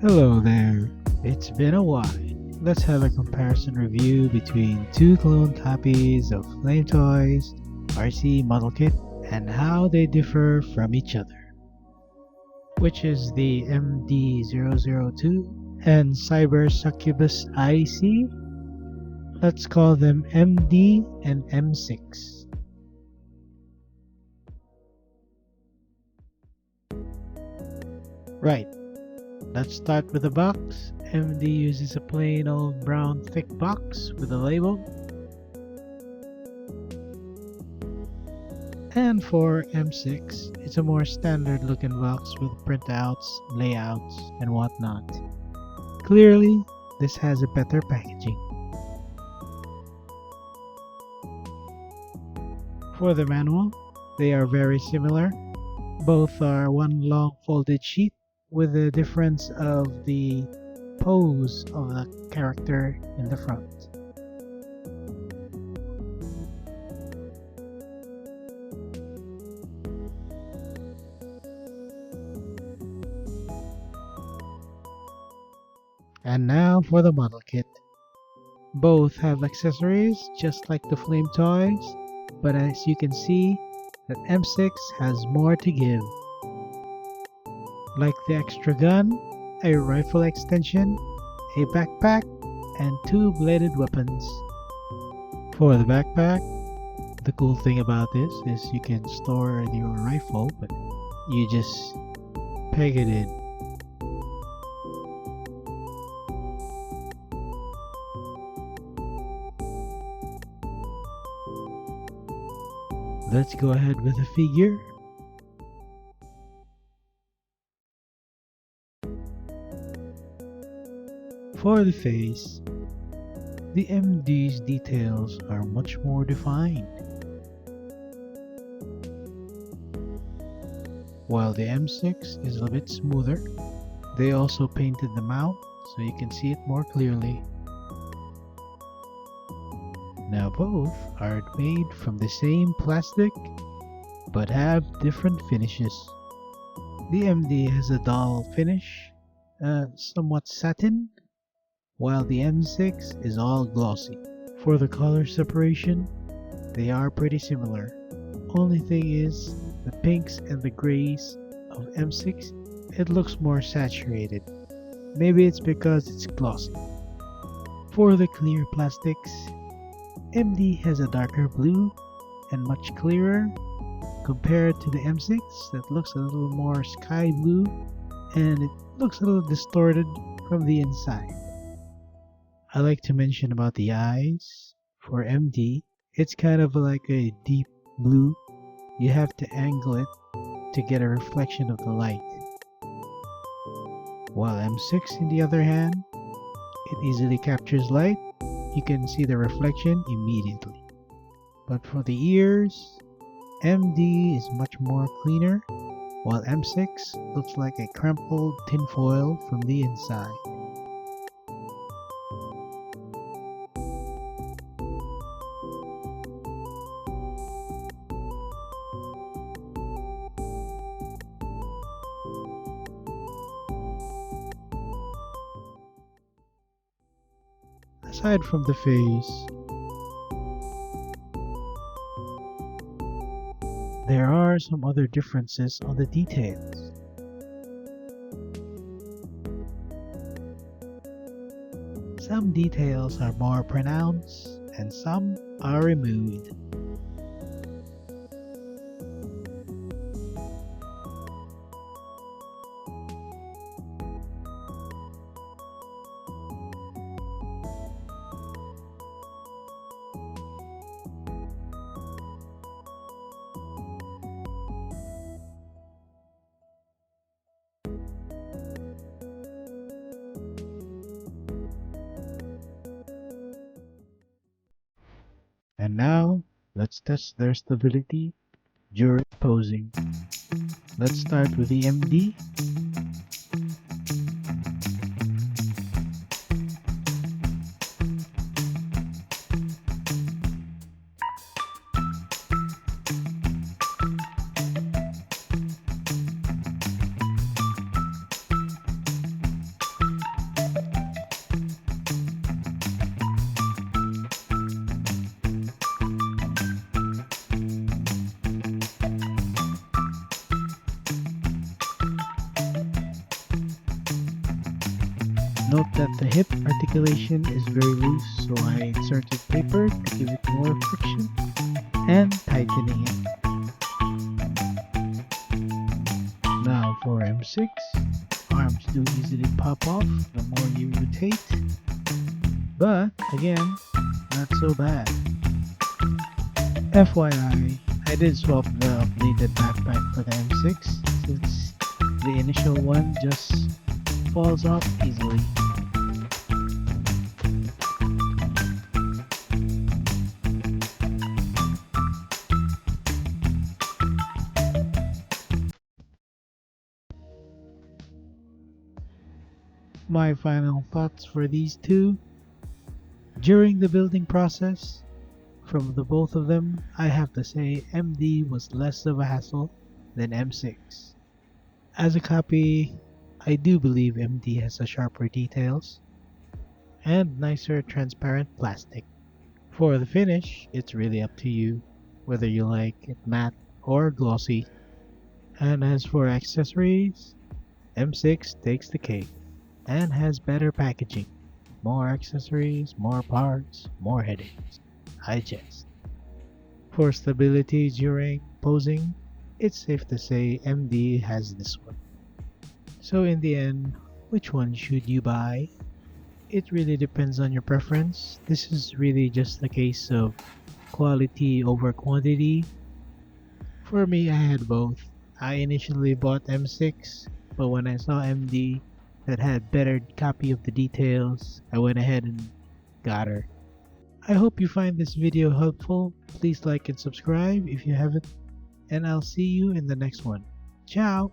Hello there. It's been a while. Let's have a comparison review between two clone copies of Flame Toys, Arcee model kit, and how they differ from each other. Which is the MD002 and Cyber Succubus Aicy? Let's call them MD and M6. Right. Let's start with the box. MD uses a plain old brown thick box with a label. And for M6, it's a more standard looking box with printouts, layouts, and whatnot. Clearly, this has a better packaging. For the manual, they are very similar. Both are one long folded sheet with the difference of the pose of the character in the front. And now for the model kit. Both have accessories just like the Flame Toys, but as you can see, that M6 has more to give. Like the extra gun, a rifle extension, a backpack, and two bladed weapons. For the backpack, the cool thing about this is you can store your rifle, but you just peg it in. Let's go ahead with the figure. For the face, the MD's details are much more defined, while the M6 is a bit smoother. They also painted the mouth so you can see it more clearly. Now both are made from the same plastic but have different finishes. The MD has a dull finish, somewhat satin, while the M6 is all glossy. For the color separation, they are pretty similar. Only thing is, the pinks and the grays of M6, it looks more saturated. Maybe it's because it's glossy. For the clear plastics, MD has a darker blue and much clearer compared to the M6 that looks a little more sky blue and it looks a little distorted from the inside. I like to mention about the eyes. For MD, it's kind of like a deep blue. You have to angle it to get a reflection of the light. While M6 on the other hand, it easily captures light. You can see the reflection immediately. But for the ears, MD is much more cleaner, while M6 looks like a crumpled tinfoil from the inside. Aside from the face, there are some other differences on the details. Some details are more pronounced and some are removed. And now, let's test their stability during posing. Let's start with the MD. Note that the hip articulation is very loose, so I inserted paper to give it more friction and tightening it. Now for M6, arms do easily pop off the more you rotate, but again, not so bad. FYI, I did swap the updated backpack for the M6 since the initial one just falls off easily. My final thoughts for these two. During the building process, from the both of them, I have to say MD was less of a hassle than M6. As a copy, I do believe MD has a sharper details and nicer transparent plastic. For the finish, it's really up to you whether you like it matte or glossy. And as for accessories, M6 takes the cake and has better packaging. More accessories, more parts, more headaches. I jest. For stability during posing, it's safe to say MD has this one. So in the end, which one should you buy? It really depends on your preference. This is really just a case of quality over quantity. For me, I had both. I initially bought M6, but when I saw MD that had better copy of the details, I went ahead and got her. I hope you find this video helpful. Please like and subscribe if you haven't, and I'll see you in the next one. Ciao!